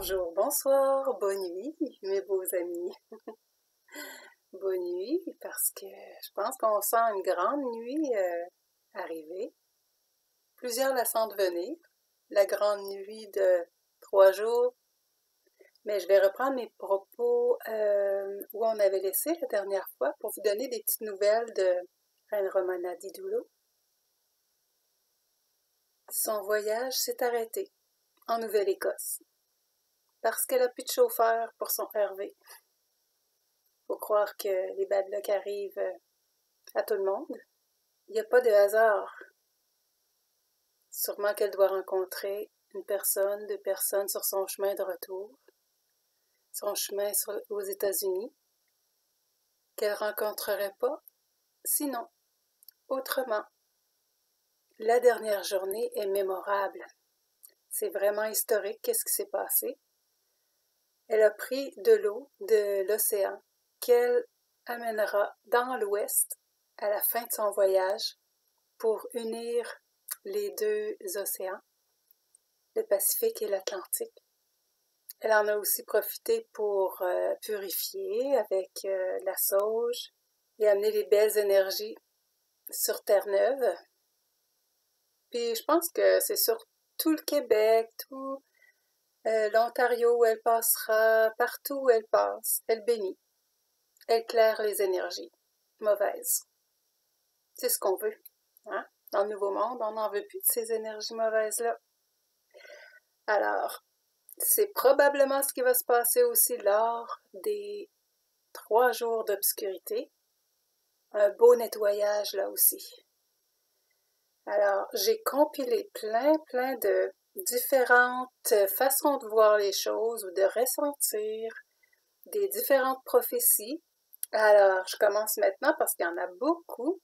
Bonjour, bonsoir, bonne nuit, mes beaux amis. Bonne nuit, parce que je pense qu'on sent une grande nuit arriver. Plusieurs la sentent venir, la grande nuit de 3 jours. Mais je vais reprendre mes propos où on avait laissé la dernière fois pour vous donner des petites nouvelles de Reine Romana Didulo. Son voyage s'est arrêté en Nouvelle-Écosse parce qu'elle a plus de chauffeur pour son RV. Faut croire que les bad luck arrivent à tout le monde. Il n'y a pas de hasard. Sûrement qu'elle doit rencontrer une personne, deux personnes sur son chemin de retour, son chemin aux États-Unis, qu'elle rencontrerait pas, sinon, autrement. La dernière journée est mémorable. C'est vraiment historique, qu'est-ce qui s'est passé. Elle a pris de l'eau de l'océan qu'elle amènera dans l'ouest à la fin de son voyage pour unir les deux océans, le Pacifique et l'Atlantique. Elle en a aussi profité pour purifier avec la sauge et amener les belles énergies sur Terre-Neuve. Puis je pense que c'est sur tout le Québec, tout l'Ontario où elle passera, partout où elle passe, elle bénit. Elle claire les énergies mauvaises. C'est ce qu'on veut. Hein? Dans le Nouveau Monde, on n'en veut plus de ces énergies mauvaises-là. Alors, c'est probablement ce qui va se passer aussi lors des 3 jours d'obscurité. Un beau nettoyage là aussi. Alors, j'ai compilé plein de différentes façons de voir les choses ou de ressentir des différentes prophéties. Alors, je commence maintenant parce qu'il y en a beaucoup.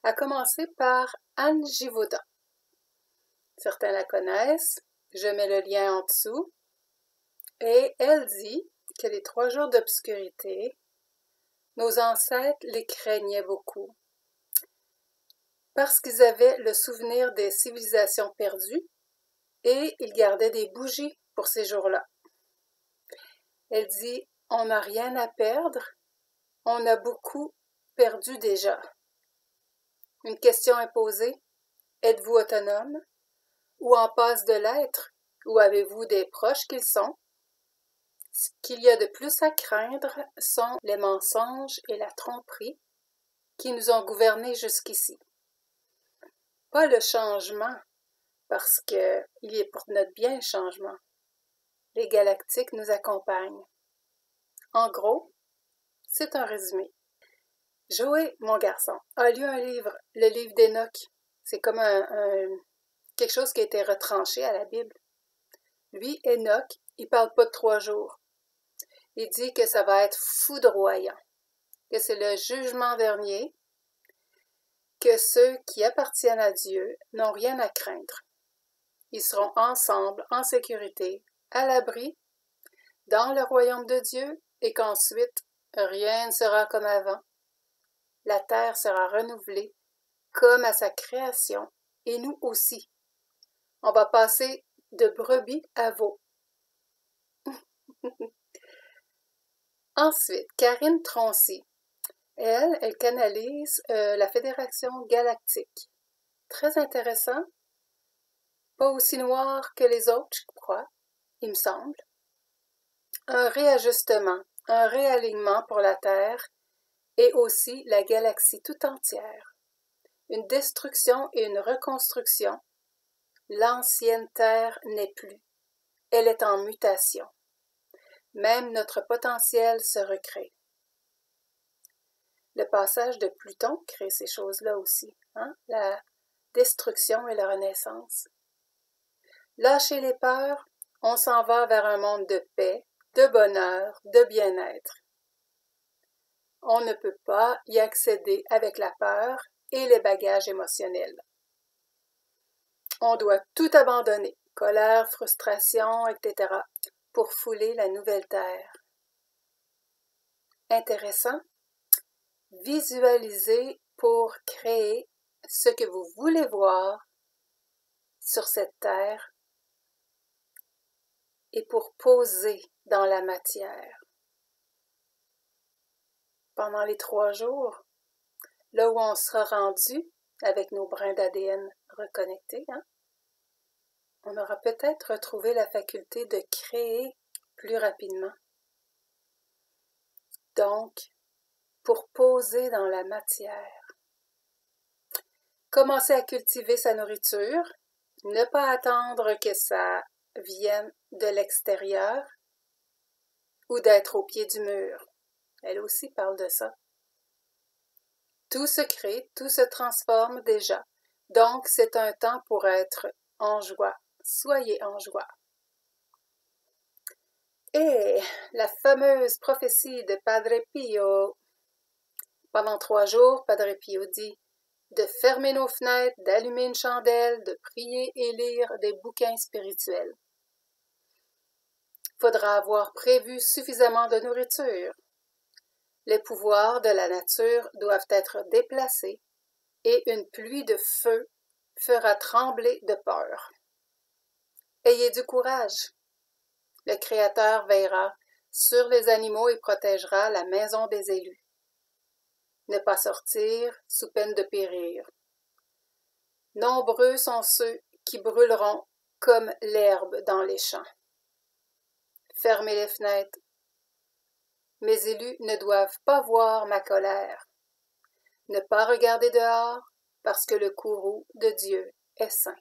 À commencer par Anne Givaudan. Certains la connaissent. Je mets le lien en dessous. Et elle dit que les 3 jours d'obscurité, nos ancêtres les craignaient beaucoup parce qu'ils avaient le souvenir des civilisations perdues et ils gardaient des bougies pour ces jours-là. Elle dit, on n'a rien à perdre, on a beaucoup perdu déjà. Une question est posée, êtes-vous autonome ou en passe de l'être ou avez-vous des proches qu'ils sont? Ce qu'il y a de plus à craindre sont les mensonges et la tromperie qui nous ont gouvernés jusqu'ici. Pas le changement, parce qu'il est pour notre bien le changement. Les galactiques nous accompagnent. En gros, c'est un résumé. Joey, mon garçon, a lu un livre, le livre d'Enoch. C'est comme quelque chose qui a été retranché à la Bible. Lui, Enoch, il parle pas de 3 jours. Il dit que ça va être foudroyant, que c'est le jugement dernier, que ceux qui appartiennent à Dieu n'ont rien à craindre. Ils seront ensemble, en sécurité, à l'abri, dans le royaume de Dieu, et qu'ensuite, rien ne sera comme avant. La terre sera renouvelée, comme à sa création, et nous aussi. On va passer de brebis à veau. Ensuite, Karine Troncy. Elle canalise la Fédération Galactique. Très intéressant. Pas aussi noir que les autres, je crois, il me semble. Un réajustement, un réalignement pour la Terre et aussi la galaxie tout entière. Une destruction et une reconstruction. L'ancienne Terre n'est plus. Elle est en mutation. Même notre potentiel se recrée. Le passage de Pluton crée ces choses-là aussi, hein? La destruction et la renaissance. Lâchez les peurs, on s'en va vers un monde de paix, de bonheur, de bien-être. On ne peut pas y accéder avec la peur et les bagages émotionnels. On doit tout abandonner, colère, frustration, etc., pour fouler la nouvelle terre. Intéressant? Visualisez pour créer ce que vous voulez voir sur cette terre et pour poser dans la matière. Pendant les 3 jours, là où on sera rendu avec nos brins d'ADN reconnectés, on aura peut-être retrouvé la faculté de créer plus rapidement. Donc, pour poser dans la matière, commencer à cultiver sa nourriture, ne pas attendre que ça vienne de l'extérieur ou d'être au pied du mur. Elle aussi parle de ça. Tout se crée, tout se transforme déjà. Donc, c'est un temps pour être en joie. Soyez en joie. Et la fameuse prophétie de Padre Pio. Pendant 3 jours, Padre Pio dit de fermer nos fenêtres, d'allumer une chandelle, de prier et lire des bouquins spirituels. Il faudra avoir prévu suffisamment de nourriture. Les pouvoirs de la nature doivent être déplacés et une pluie de feu fera trembler de peur. Ayez du courage. Le Créateur veillera sur les animaux et protégera la maison des élus. Ne pas sortir sous peine de périr. Nombreux sont ceux qui brûleront comme l'herbe dans les champs. Fermez les fenêtres. Mes élus ne doivent pas voir ma colère. Ne pas regarder dehors, parce que le courroux de Dieu est saint.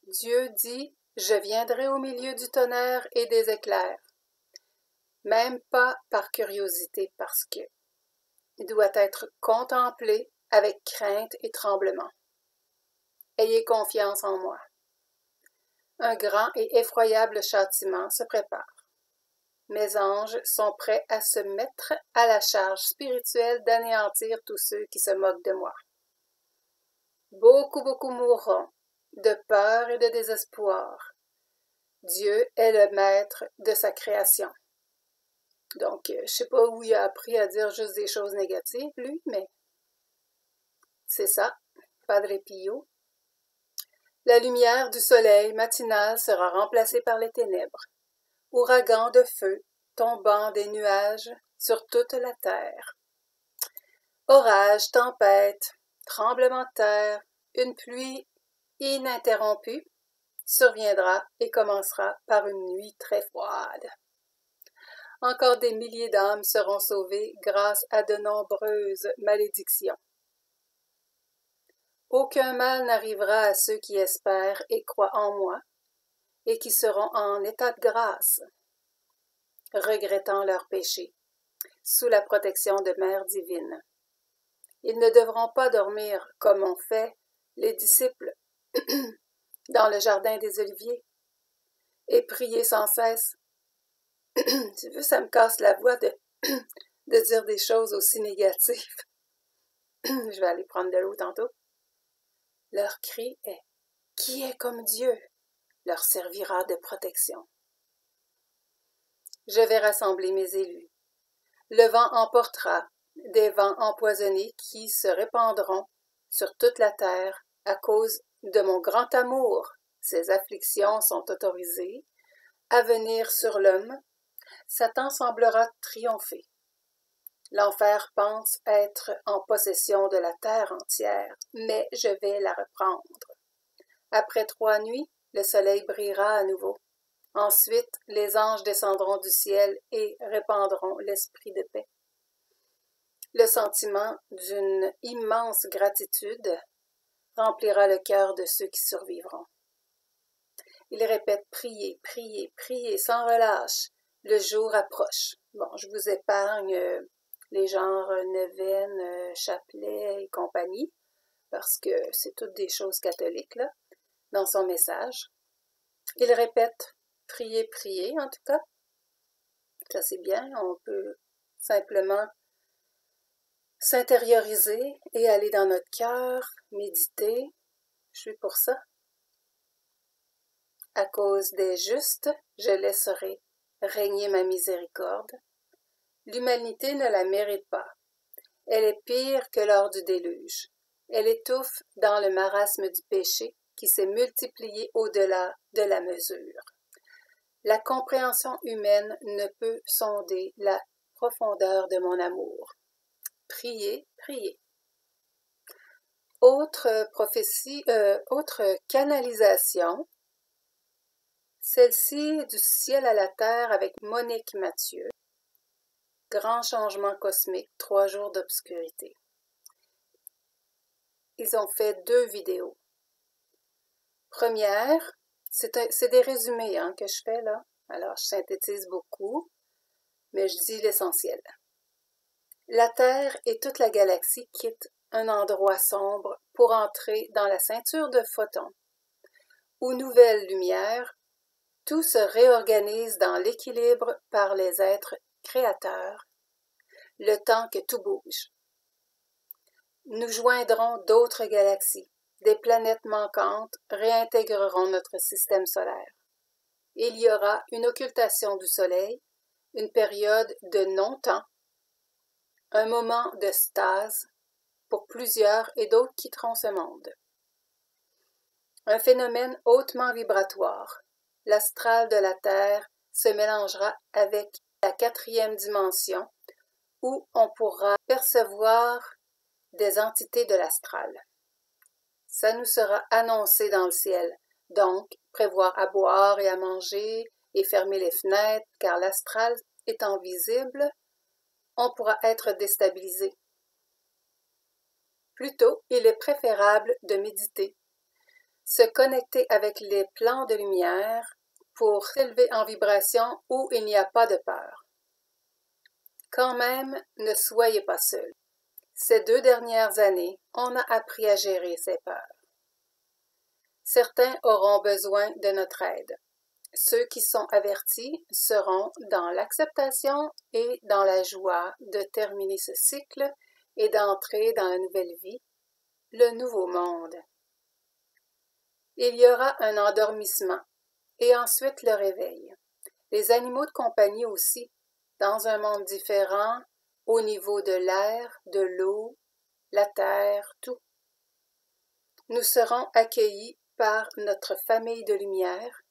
Dieu dit, je viendrai au milieu du tonnerre et des éclairs. Même pas par curiosité, parce que il doit être contemplé avec crainte et tremblement. Ayez confiance en moi. Un grand et effroyable châtiment se prépare. Mes anges sont prêts à se mettre à la charge spirituelle d'anéantir tous ceux qui se moquent de moi. Beaucoup mourront de peur et de désespoir. Dieu est le maître de sa création. Donc, je ne sais pas où il a appris à dire juste des choses négatives, lui, mais c'est ça, Padre Pio. La lumière du soleil matinal sera remplacée par les ténèbres. Ouragan de feu tombant des nuages sur toute la terre. Orage, tempête, tremblement de terre, une pluie ininterrompue surviendra et commencera par une nuit très froide. Encore des milliers d'âmes seront sauvées grâce à de nombreuses malédictions. Aucun mal n'arrivera à ceux qui espèrent et croient en moi, et qui seront en état de grâce, regrettant leurs péchés, sous la protection de Mère divine. Ils ne devront pas dormir comme ont fait les disciples dans le jardin des Oliviers, et prier sans cesse. Tu veux, ça me casse la voix de dire des choses aussi négatives. Je vais aller prendre de l'eau tantôt. Leur cri est « Qui est comme Dieu ?» leur servira de protection. Je vais rassembler mes élus. Le vent emportera des vents empoisonnés qui se répandront sur toute la terre à cause de mon grand amour. Ces afflictions sont autorisées à venir sur l'homme. Satan semblera triompher. L'enfer pense être en possession de la terre entière, mais je vais la reprendre. Après 3 nuits, le soleil brillera à nouveau. Ensuite, les anges descendront du ciel et répandront l'esprit de paix. Le sentiment d'une immense gratitude remplira le cœur de ceux qui survivront. Il répète « Priez, priez, priez sans relâche. Le jour approche. » Bon, je vous épargne les genres neuvaines, chapelets et compagnie, parce que c'est toutes des choses catholiques, là, dans son message. Il répète « Priez, priez », en tout cas. Ça, c'est bien. On peut simplement s'intérioriser et aller dans notre cœur, méditer. Je suis pour ça. À cause des justes, je laisserai régner ma miséricorde. L'humanité ne la mérite pas. Elle est pire que lors du déluge. Elle étouffe dans le marasme du péché qui s'est multiplié au-delà de la mesure. La compréhension humaine ne peut sonder la profondeur de mon amour. Priez, priez. Autre prophétie, autre canalisation, celle-ci du ciel à la terre avec Monique Mathieu. Grand changement cosmique, 3 jours d'obscurité. Ils ont fait 2 vidéos. Première, c'est des résumés que je fais là. Alors, je synthétise beaucoup, mais je dis l'essentiel. La Terre et toute la galaxie quittent un endroit sombre pour entrer dans la ceinture de photons, où nouvelle lumière, tout se réorganise dans l'équilibre par les êtres créateurs, le temps que tout bouge. Nous joindrons d'autres galaxies, des planètes manquantes réintégreront notre système solaire. Il y aura une occultation du Soleil, une période de non-temps, un moment de stase pour plusieurs et d'autres quitteront ce monde. Un phénomène hautement vibratoire. L'astral de la Terre se mélangera avec la 4e dimension où on pourra percevoir des entités de l'astral. Ça nous sera annoncé dans le ciel, donc prévoir à boire et à manger et fermer les fenêtres car l'astral étant visible, on pourra être déstabilisé. Plutôt, il est préférable de méditer, se connecter avec les plans de lumière pour s'élever en vibration où il n'y a pas de peur. Quand même, ne soyez pas seuls. Ces 2 dernières années, on a appris à gérer ces peurs. Certains auront besoin de notre aide. Ceux qui sont avertis seront dans l'acceptation et dans la joie de terminer ce cycle et d'entrer dans la nouvelle vie, le nouveau monde. Il y aura un endormissement et ensuite le réveil. Les animaux de compagnie aussi, dans un monde différent, au niveau de l'air, de l'eau, la terre, tout. Nous serons accueillis par notre famille de lumière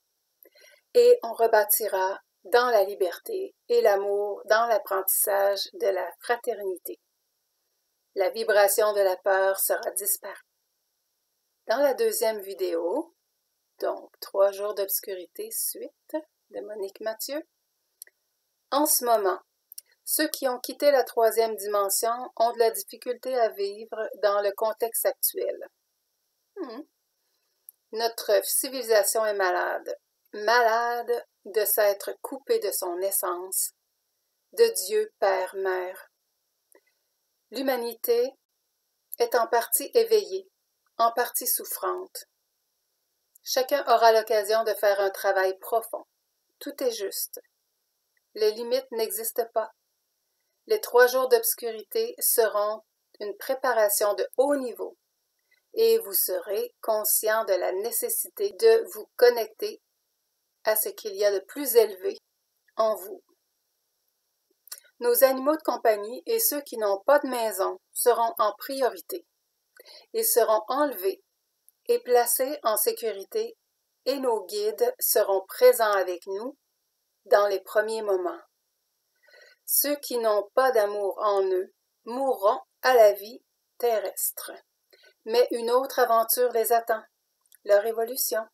et on rebâtira dans la liberté et l'amour, dans l'apprentissage de la fraternité. La vibration de la peur sera disparue. Dans la 2e vidéo, donc 3 jours d'obscurité suite de Monique Mathieu, en ce moment, ceux qui ont quitté la 3e dimension ont de la difficulté à vivre dans le contexte actuel. Notre civilisation est malade, malade de s'être coupée de son essence, de Dieu Père, Mère. L'humanité est en partie éveillée, en partie souffrante. Chacun aura l'occasion de faire un travail profond. Tout est juste. Les limites n'existent pas. Les 3 jours d'obscurité seront une préparation de haut niveau et vous serez conscient de la nécessité de vous connecter à ce qu'il y a de plus élevé en vous. Nos animaux de compagnie et ceux qui n'ont pas de maison seront en priorité. Ils seront enlevés et placés en sécurité et nos guides seront présents avec nous dans les premiers moments. Ceux qui n'ont pas d'amour en eux mourront à la vie terrestre. Mais une autre aventure les attend, leur évolution.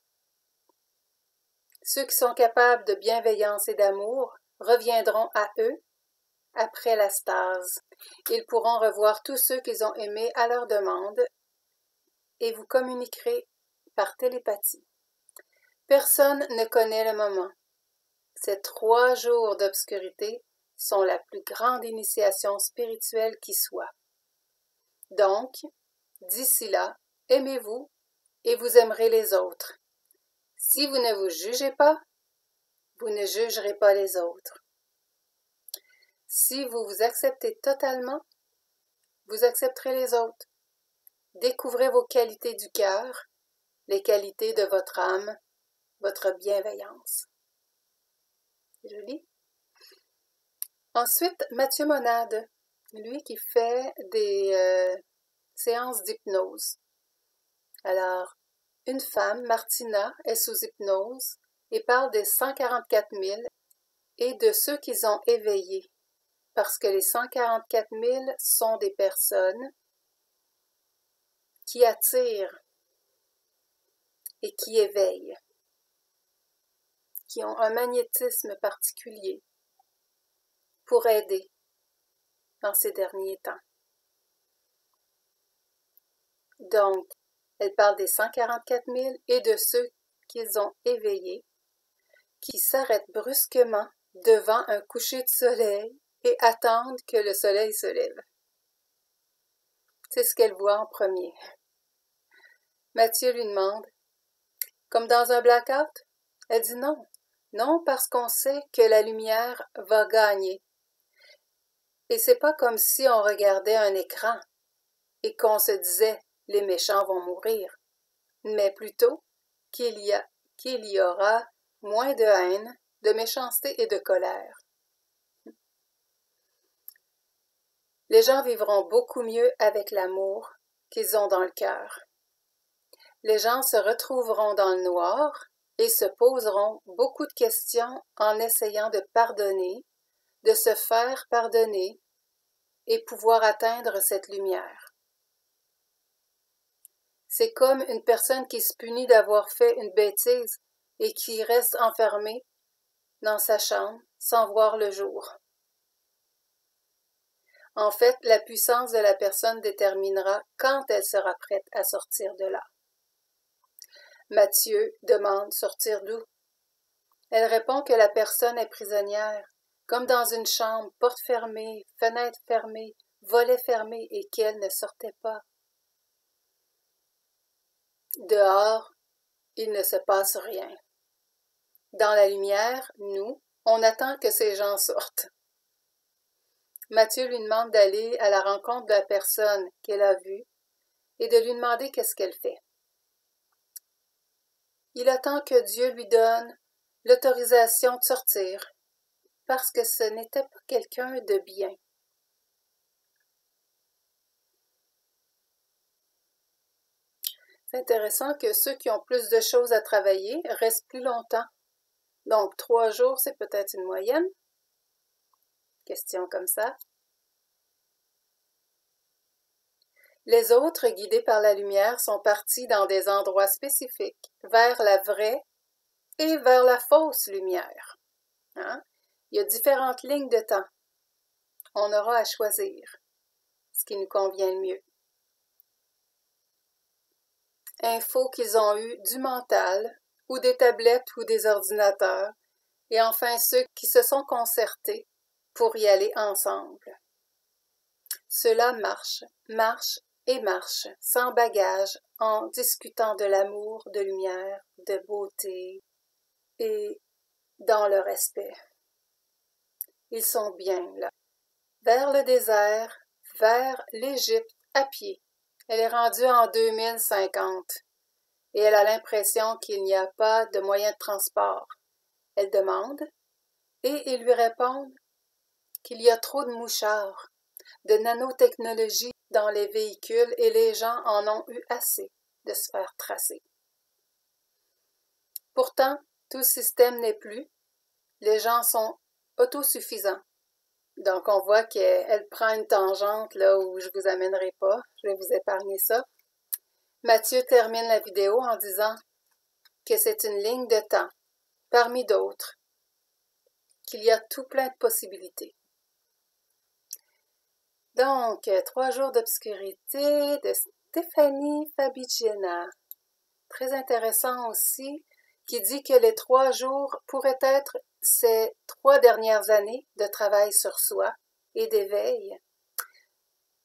Ceux qui sont capables de bienveillance et d'amour reviendront à eux après la stase. Ils pourront revoir tous ceux qu'ils ont aimés à leur demande et vous communiquerez par télépathie. Personne ne connaît le moment. Ces 3 jours d'obscurité sont la plus grande initiation spirituelle qui soit. Donc, d'ici là, aimez-vous et vous aimerez les autres. Si vous ne vous jugez pas, vous ne jugerez pas les autres. Si vous vous acceptez totalement, vous accepterez les autres. Découvrez vos qualités du cœur, les qualités de votre âme, votre bienveillance. Je lis. Ensuite, Mathieu Monade, lui qui fait des séances d'hypnose. Alors, une femme, Martina, est sous hypnose et parle des 144 000 et de ceux qu'ils ont éveillés, parce que les 144 000 sont des personnes qui attirent et qui éveillent, qui ont un magnétisme particulier pour aider dans ces derniers temps. Donc, elle parle des 144 000 et de ceux qu'ils ont éveillés, qui s'arrêtent brusquement devant un coucher de soleil et attendent que le soleil se lève. C'est ce qu'elle voit en premier. Mathieu lui demande, comme dans un blackout? Elle dit non. Non, parce qu'on sait que la lumière va gagner. Et c'est pas comme si on regardait un écran et qu'on se disait les méchants vont mourir, mais plutôt qu'il y aura moins de haine, de méchanceté et de colère. Les gens vivront beaucoup mieux avec l'amour qu'ils ont dans le cœur. Les gens se retrouveront dans le noir et se poseront beaucoup de questions en essayant de pardonner, de se faire pardonner et pouvoir atteindre cette lumière. C'est comme une personne qui se punit d'avoir fait une bêtise et qui reste enfermée dans sa chambre sans voir le jour. En fait, la puissance de la personne déterminera quand elle sera prête à sortir de là. Mathieu demande sortir d'où? Elle répond que la personne est prisonnière, comme dans une chambre, porte fermée, fenêtre fermée, volet fermé et qu'elle ne sortait pas. Dehors, il ne se passe rien. Dans la lumière, nous, on attend que ces gens sortent. Mathieu lui demande d'aller à la rencontre de la personne qu'elle a vue et de lui demander qu'est-ce qu'elle fait. Il attend que Dieu lui donne l'autorisation de sortir, parce que ce n'était pas quelqu'un de bien. C'est intéressant que ceux qui ont plus de choses à travailler restent plus longtemps. Donc, 3 jours, c'est peut-être une moyenne. Question comme ça. Les autres, guidés par la lumière, sont partis dans des endroits spécifiques, vers la vraie et vers la fausse lumière. Hein? Il y a différentes lignes de temps. On aura à choisir ce qui nous convient le mieux. Infos qu'ils ont eu du mental, ou des tablettes ou des ordinateurs, et enfin ceux qui se sont concertés pour y aller ensemble. Cela marche et marche, sans bagage, en discutant de l'amour, de lumière, de beauté, et dans le respect. Ils sont bien là. Vers le désert, vers l'Égypte, à pied. Elle est rendue en 2050 et elle a l'impression qu'il n'y a pas de moyen de transport. Elle demande et ils lui répondent qu'il y a trop de mouchards, de nanotechnologie dans les véhicules et les gens en ont eu assez de se faire tracer. Pourtant, tout le système n'est plus. Les gens sont autosuffisants. Donc, on voit qu'elle prend une tangente là où je ne vous amènerai pas. Je vais vous épargner ça. Mathieu termine la vidéo en disant que c'est une ligne de temps, parmi d'autres, qu'il y a tout plein de possibilités. Donc, 3 jours d'obscurité de Stéphanie Fabigena. Très intéressant aussi, qui dit que les 3 jours pourraient être ces 3 dernières années de travail sur soi et d'éveil,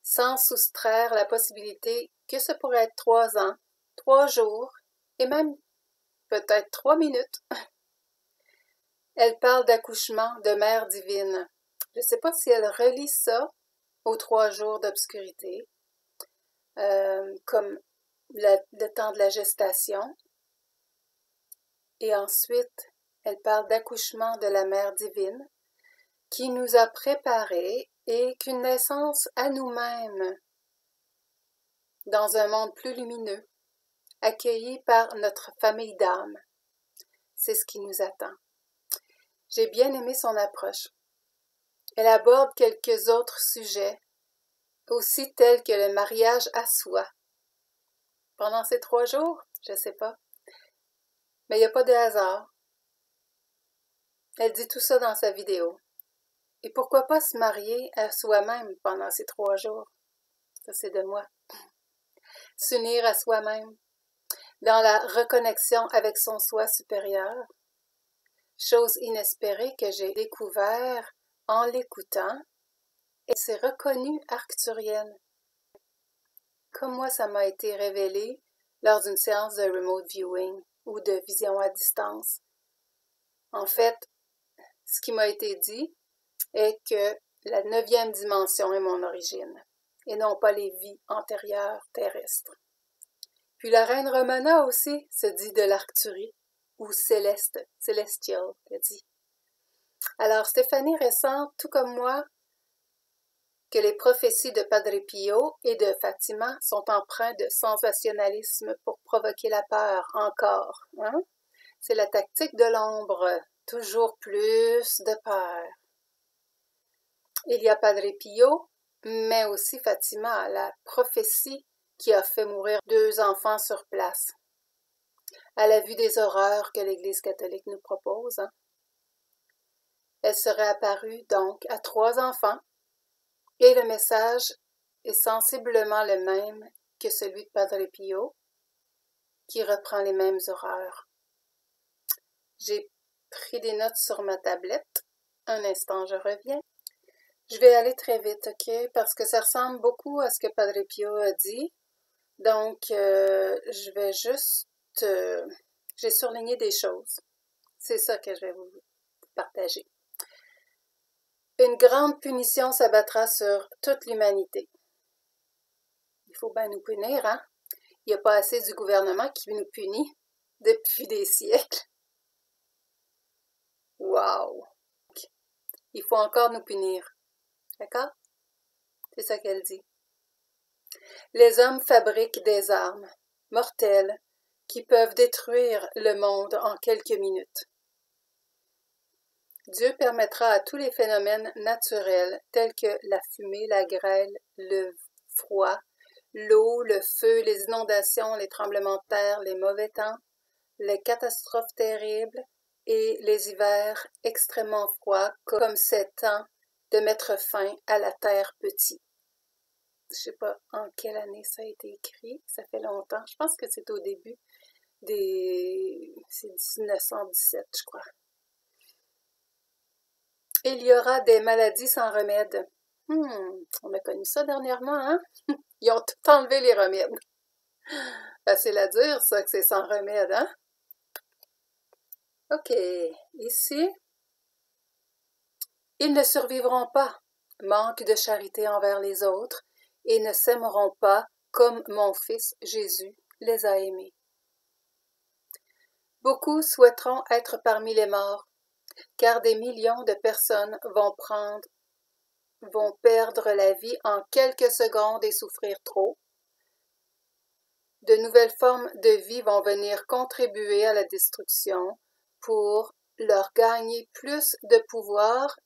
sans soustraire la possibilité que ce pourrait être 3 ans, 3 jours et même peut-être 3 minutes. Elle parle d'accouchement de mère divine. Je ne sais pas si elle relie ça aux 3 jours d'obscurité, comme le temps de la gestation. Et ensuite, elle parle d'accouchement de la mère divine qui nous a préparés et qu'une naissance à nous-mêmes dans un monde plus lumineux, accueilli par notre famille d'âmes. c'est ce qui nous attend. J'ai bien aimé son approche. Elle aborde quelques autres sujets, aussi tels que le mariage à soi. Pendant ces 3 jours, je sais pas, mais il n'y a pas de hasard. Elle dit tout ça dans sa vidéo. Et pourquoi pas se marier à soi-même pendant ces 3 jours? Ça, c'est de moi. S'unir à soi-même, dans la reconnexion avec son soi supérieur. Chose inespérée que j'ai découvert en l'écoutant, et c'est reconnu arcturienne. Comme moi, ça m'a été révélé lors d'une séance de remote viewing ou de vision à distance. En fait, ce qui m'a été dit est que la 9e dimension est mon origine, et non pas les vies antérieures terrestres. Puis la reine Romana aussi se dit de l'Arcturie, ou céleste, celestial, elle dit. Alors Stéphanie ressent, tout comme moi, que les prophéties de Padre Pio et de Fatima sont empreintes de sensationnalisme pour provoquer la peur, encore. Hein? C'est la tactique de l'ombre, toujours plus de peur. Il y a Padre Pio, mais aussi Fatima, la prophétie qui a fait mourir 2 enfants sur place. À la vue des horreurs que l'Église catholique nous propose. Hein? Elle serait apparue donc à 3 enfants, et le message est sensiblement le même que celui de Padre Pio, qui reprend les mêmes horreurs. J'ai pris des notes sur ma tablette. Un instant, je reviens. Je vais aller très vite, ok? Parce que ça ressemble beaucoup à ce que Padre Pio a dit. Donc, je vais juste... j'ai surligné des choses. C'est ça que je vais vous partager. Une grande punition s'abattra sur toute l'humanité. Il faut bien nous punir, hein? Il n'y a pas assez du gouvernement qui nous punit depuis des siècles. Wow! Il faut encore nous punir. D'accord? C'est ça qu'elle dit. Les hommes fabriquent des armes mortelles qui peuvent détruire le monde en quelques minutes. Dieu permettra à tous les phénomènes naturels tels que la fumée, la grêle, le froid, l'eau, le feu, les inondations, les tremblements de terre, les mauvais temps, les catastrophes terribles et les hivers extrêmement froids comme ces temps de mettre fin à la terre petite. Je sais pas en quelle année ça a été écrit, ça fait longtemps. Je pense que c'est au début c'est 1917, je crois. Il y aura des maladies sans remède. On a connu ça dernièrement, hein? Ils ont tout enlevé les remèdes. Facile à dire, ça, que c'est sans remède, hein? OK. Ici, ils ne survivront pas, manque de charité envers les autres, et ne s'aimeront pas comme mon Fils Jésus les a aimés. Beaucoup souhaiteront être parmi les morts, car des millions de personnes vont perdre la vie en quelques secondes et souffrir trop. De nouvelles formes de vie vont venir contribuer à la destruction pour leur gagner plus de pouvoir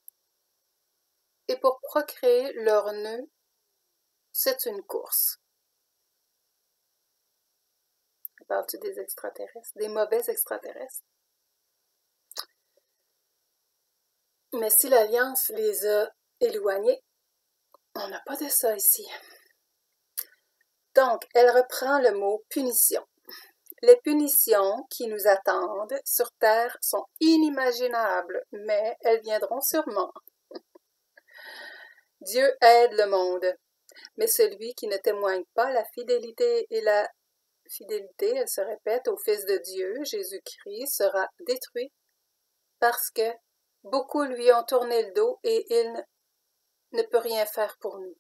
et pour procréer leur nœud. C'est une course. Parles-tu des extraterrestres, des mauvais extraterrestres? Mais si l'Alliance les a éloignés, on n'a pas de ça ici. Donc, elle reprend le mot punition. Les punitions qui nous attendent sur Terre sont inimaginables, mais elles viendront sûrement. Dieu aide le monde, mais celui qui ne témoigne pas la fidélité, elle se répète, au Fils de Dieu, Jésus-Christ, sera détruit parce que beaucoup lui ont tourné le dos et il ne peut rien faire pour nous.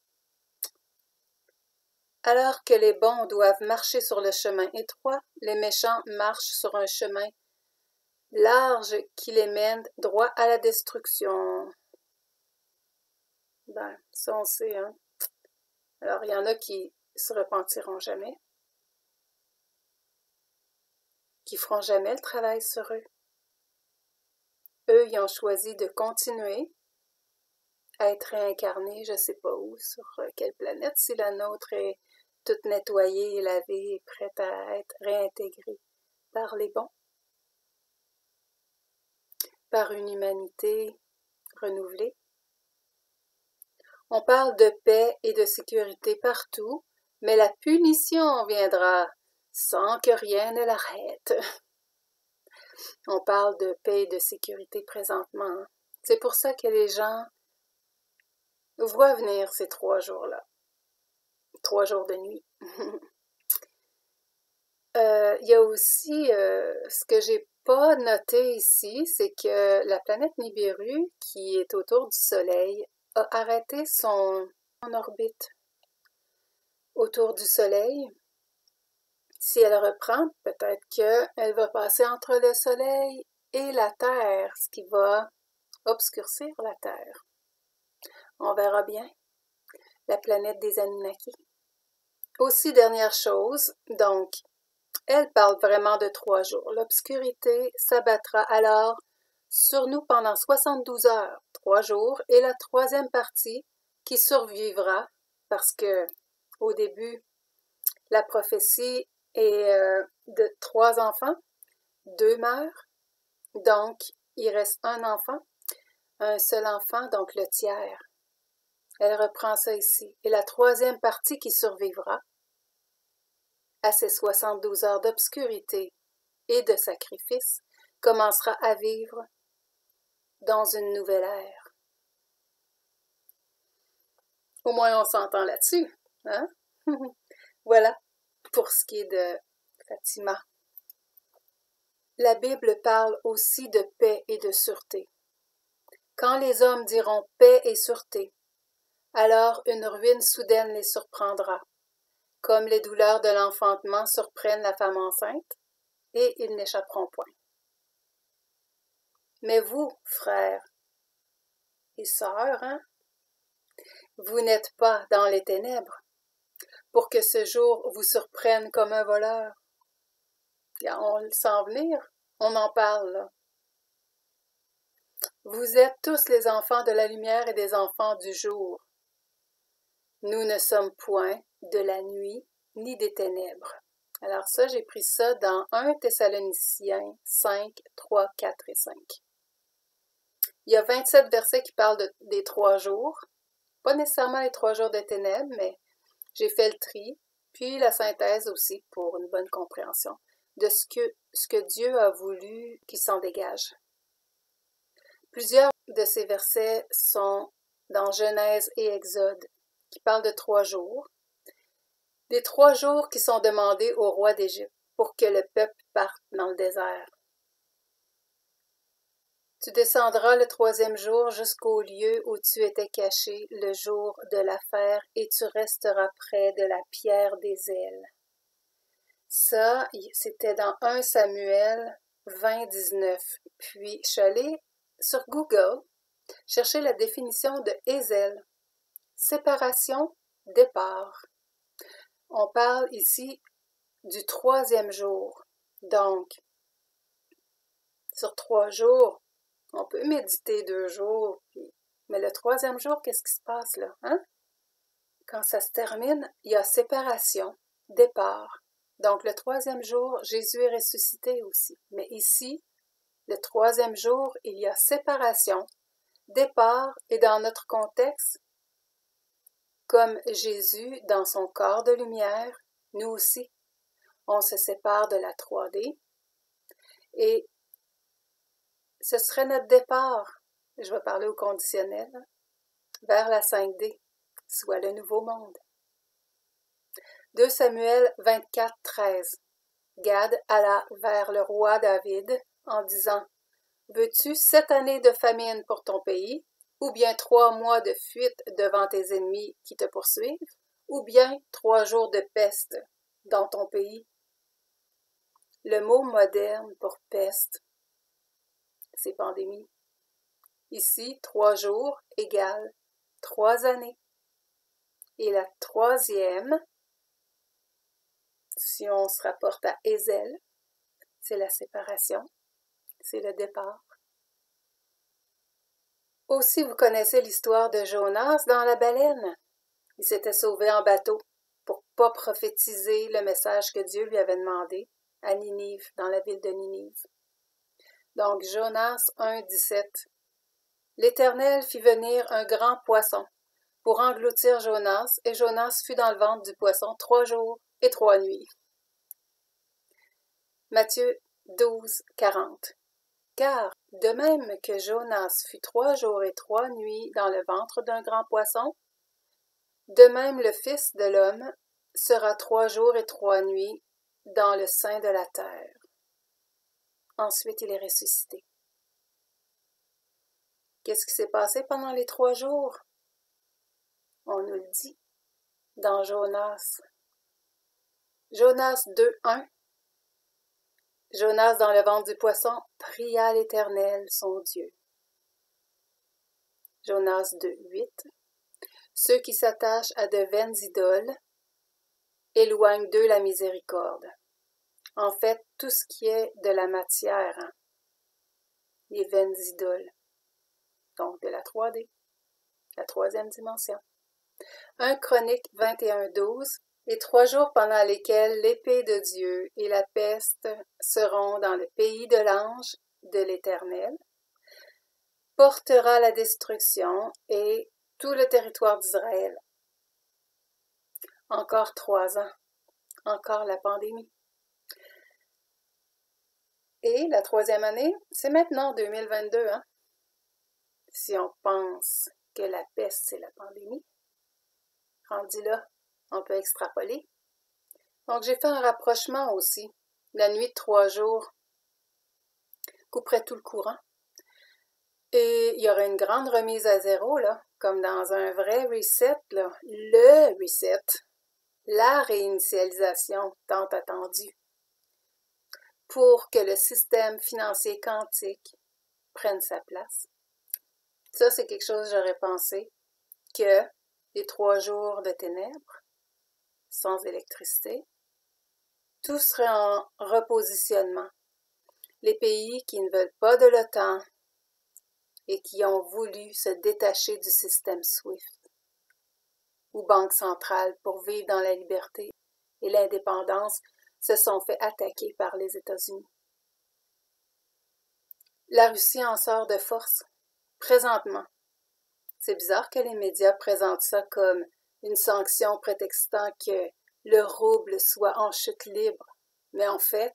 Alors que les bons doivent marcher sur le chemin étroit, les méchants marchent sur un chemin large qui les mène droit à la destruction. Ben, ça on sait, hein. Alors, il y en a qui se repentiront jamais, qui feront jamais le travail sur eux. eux, ils ont choisi de continuer à être réincarnés, je ne sais pas où, sur quelle planète, si la nôtre est toute nettoyée et lavée et prête à être réintégrée par les bons, par une humanité renouvelée. On parle de paix et de sécurité partout, mais la punition viendra sans que rien ne l'arrête. On parle de paix et de sécurité présentement. C'est pour ça que les gens voient venir ces 3 jours-là. 3 jours de nuit. Il y a aussi, ce que j'ai pas noté ici, c'est que la planète Nibiru, qui est autour du Soleil, a arrêté son orbite autour du Soleil. Si elle reprend, peut-être qu'elle va passer entre le Soleil et la Terre, ce qui va obscurcir la Terre. On verra bien. La planète des Anunnaki. Aussi, dernière chose, donc, elle parle vraiment de 3 jours. L'obscurité s'abattra alors sur nous pendant 72 heures, 3 jours, et la 3e partie qui survivra, parce que au début, la prophétie est de 3 enfants, 2 meurent, donc il reste un enfant, un seul enfant, donc le tiers. Elle reprend ça ici. Et la 3e partie qui survivra à ces 72 heures d'obscurité et de sacrifice commencera à vivre dans une nouvelle ère. Au moins on s'entend là-dessus, hein? Voilà pour ce qui est de Fatima. La Bible parle aussi de paix et de sûreté. Quand les hommes diront paix et sûreté, alors une ruine soudaine les surprendra, comme les douleurs de l'enfantement surprennent la femme enceinte, et ils n'échapperont point. Mais vous, frères et sœurs, hein, vous n'êtes pas dans les ténèbres, pour que ce jour vous surprenne comme un voleur. On le sent venir, on en parle là. Vous êtes tous les enfants de la lumière et des enfants du jour. Nous ne sommes point de la nuit ni des ténèbres. Alors ça, j'ai pris ça dans 1 Thessaloniciens 5, 3, 4 et 5. Il y a 27 versets qui parlent des 3 jours. Pas nécessairement les 3 jours de ténèbres, mais j'ai fait le tri, puis la synthèse aussi pour une bonne compréhension de ce que Dieu a voulu qu'il s'en dégage. Plusieurs de ces versets sont dans Genèse et Exode, qui parlent de 3 jours. Des 3 jours qui sont demandés au roi d'Égypte pour que le peuple parte dans le désert. Tu descendras le 3e jour jusqu'au lieu où tu étais caché le jour de l'affaire et tu resteras près de la pierre des ailes. Ça, c'était dans 1 Samuel 20, 19. Puis, je suis allée sur Google chercher la définition de Ézel. Séparation, départ. On parle ici du 3e jour. Donc, sur 3 jours, on peut méditer 2 jours, mais le 3e jour, qu'est-ce qui se passe là? Hein? Quand ça se termine, il y a séparation, départ. Donc, le 3e jour, Jésus est ressuscité aussi. Mais ici, le 3e jour, il y a séparation, départ, et dans notre contexte, comme Jésus dans son corps de lumière, nous aussi, on se sépare de la 3D. Et ce serait notre départ, je vais parler au conditionnel, vers la 5D, soit le nouveau monde. 2 Samuel 24, 13. Gad alla vers le roi David en disant « Veux-tu 7 années de famine pour ton pays, ou bien 3 mois de fuite devant tes ennemis qui te poursuivent, ou bien 3 jours de peste dans ton pays? » Le mot moderne pour peste, c'est pandémie. Ici, 3 jours égale 3 années. Et la 3e, si on se rapporte à Ézel, c'est la séparation, c'est le départ. Aussi, vous connaissez l'histoire de Jonas dans la baleine. Il s'était sauvé en bateau pour pas prophétiser le message que Dieu lui avait demandé à Ninive, dans la ville de Ninive. Donc, Jonas 1,17. L'Éternel fit venir un grand poisson pour engloutir Jonas, et Jonas fut dans le ventre du poisson 3 jours et 3 nuits. Matthieu 12, 40. Car, de même que Jonas fut 3 jours et 3 nuits dans le ventre d'un grand poisson, de même le Fils de l'homme sera 3 jours et 3 nuits dans le sein de la terre. Ensuite, il est ressuscité. Qu'est-ce qui s'est passé pendant les 3 jours? On nous le dit dans Jonas. Jonas 2:1. Jonas dans le ventre du poisson pria l'Éternel, son Dieu. Jonas 2:8. Ceux qui s'attachent à de vaines idoles éloignent d'eux la miséricorde. En fait, tout ce qui est de la matière, les vaines idoles, donc de la 3D, la 3e dimension. 1 Chronique 21:12. Les 3 jours pendant lesquels l'épée de Dieu et la peste seront dans le pays de l'ange de l'Éternel, portera la destruction et tout le territoire d'Israël. Encore 3 ans, encore la pandémie. Et la 3e année, c'est maintenant 2022, hein? Si on pense que la peste, c'est la pandémie, rendu là, on peut extrapoler. Donc, j'ai fait un rapprochement aussi. La nuit de 3 jours couperait tout le courant. Et il y aurait une grande remise à zéro, là, comme dans un vrai reset, là. Le reset. La réinitialisation tant attendue. Pour que le système financier quantique prenne sa place. Ça, c'est quelque chose que j'aurais pensé, que les 3 jours de ténèbres, sans électricité, tout serait en repositionnement. Les pays qui ne veulent pas de l'OTAN et qui ont voulu se détacher du système SWIFT ou Banque centrale pour vivre dans la liberté et l'indépendance se sont fait attaquer par les États-Unis. La Russie en sort de force, présentement. C'est bizarre que les médias présentent ça comme une sanction prétextant que le rouble soit en chute libre. Mais en fait,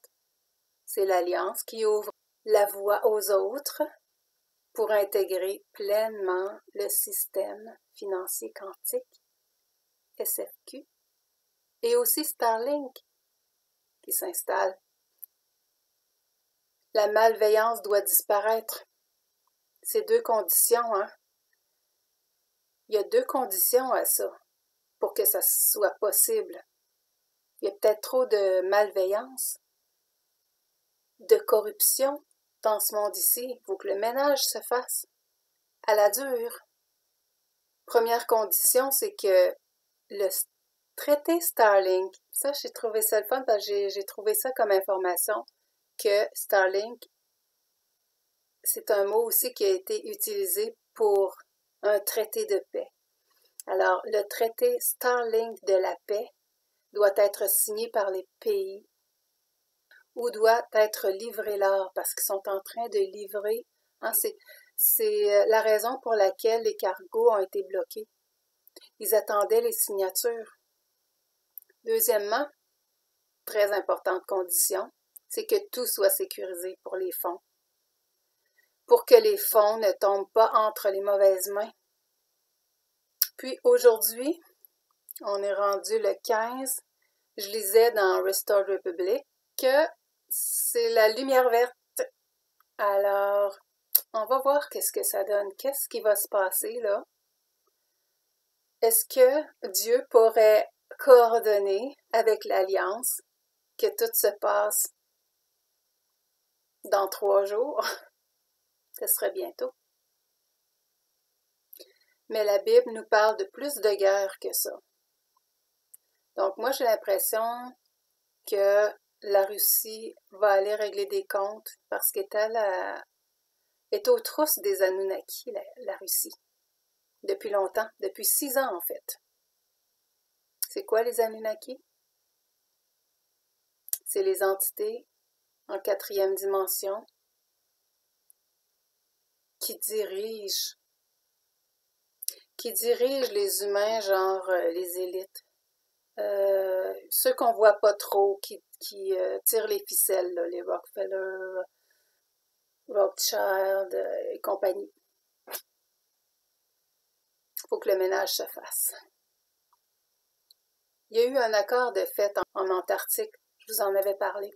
c'est l'Alliance qui ouvre la voie aux autres pour intégrer pleinement le système financier quantique, SFQ, et aussi Starlink qui s'installe. La malveillance doit disparaître. C'est 2 conditions, hein? Il y a 2 conditions à ça pour que ça soit possible. Il y a peut-être trop de malveillance, de corruption dans ce monde ici. Il faut que le ménage se fasse à la dure. Première condition, c'est que le traité Starlink, ça j'ai trouvé ça le fun parce que j'ai trouvé ça comme information, que Starlink, c'est un mot aussi qui a été utilisé pour un traité de paix. Alors, le traité Starlink de la paix doit être signé par les pays ou doit être livré là parce qu'ils sont en train de livrer. Hein, c'est la raison pour laquelle les cargos ont été bloqués. Ils attendaient les signatures. Deuxièmement, très importante condition, c'est que tout soit sécurisé pour les fonds. Pour que les fonds ne tombent pas entre les mauvaises mains. Puis aujourd'hui, on est rendu le 15, je lisais dans Restored Republic que c'est la lumière verte. Alors, on va voir qu'est-ce que ça donne, qu'est-ce qui va se passer là. Est-ce que Dieu pourrait coordonner avec l'Alliance que tout se passe dans 3 jours? Ce serait bientôt. Mais la Bible nous parle de plus de guerre que ça. Donc moi, j'ai l'impression que la Russie va aller régler des comptes parce qu'elle est aux trousses des Anunnaki, la Russie. Depuis longtemps, depuis 6 ans en fait. C'est quoi les Anunnaki? C'est les entités en 4e dimension qui dirigent les humains, genre les élites. Ceux qu'on voit pas trop, qui tirent les ficelles, là, les Rockefeller, Rothschild et compagnie. Il faut que le ménage se fasse. Il y a eu un accord de fait en Antarctique, je vous en avais parlé.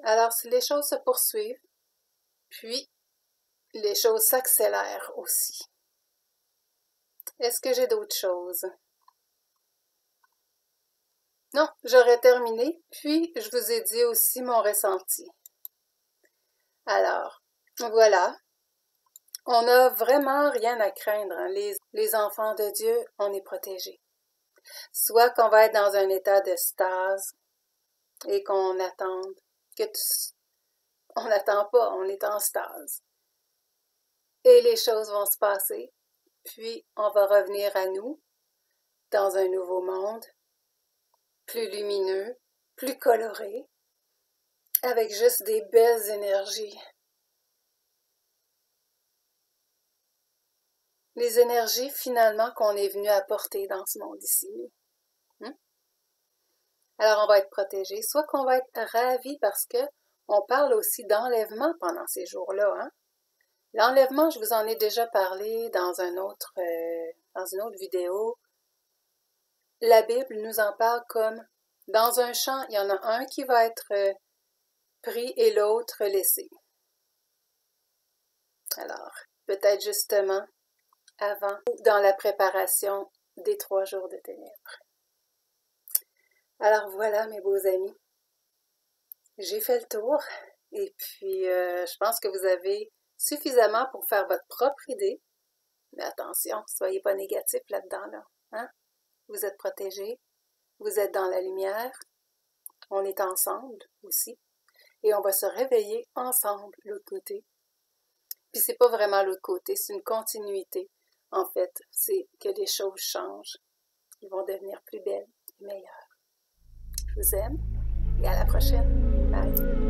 Alors, si les choses se poursuivent, puis les choses s'accélèrent aussi. Est-ce que j'ai d'autres choses? Non, j'aurais terminé, puis je vous ai dit aussi mon ressenti. Alors, voilà. On n'a vraiment rien à craindre. Hein. Les enfants de Dieu, on est protégés. Soit qu'on va être dans un état de stase et qu'on attende que on n'attend pas, on est en stase. Et les choses vont se passer, puis on va revenir à nous dans un nouveau monde, plus lumineux, plus coloré, avec juste des belles énergies. Les énergies finalement qu'on est venu apporter dans ce monde ici. Alors on va être protégé, soit qu'on va être ravi parce que on parle aussi d'enlèvement pendant ces jours-là. Hein? L'enlèvement, je vous en ai déjà parlé dans une autre vidéo. La Bible nous en parle comme dans un champ, il y en a un qui va être pris et l'autre laissé. Alors, peut-être justement avant ou dans la préparation des 3 jours de ténèbres. Alors voilà mes beaux amis, j'ai fait le tour et puis je pense que vous avez suffisamment pour faire votre propre idée. Mais attention, soyez pas négatifs là-dedans, là. Hein? Vous êtes protégés, vous êtes dans la lumière, on est ensemble aussi, et on va se réveiller ensemble l'autre côté. Puis c'est pas vraiment l'autre côté, c'est une continuité. En fait, c'est que les choses changent. Ils vont devenir plus belles et meilleures. Je vous aime et à la prochaine. Bye!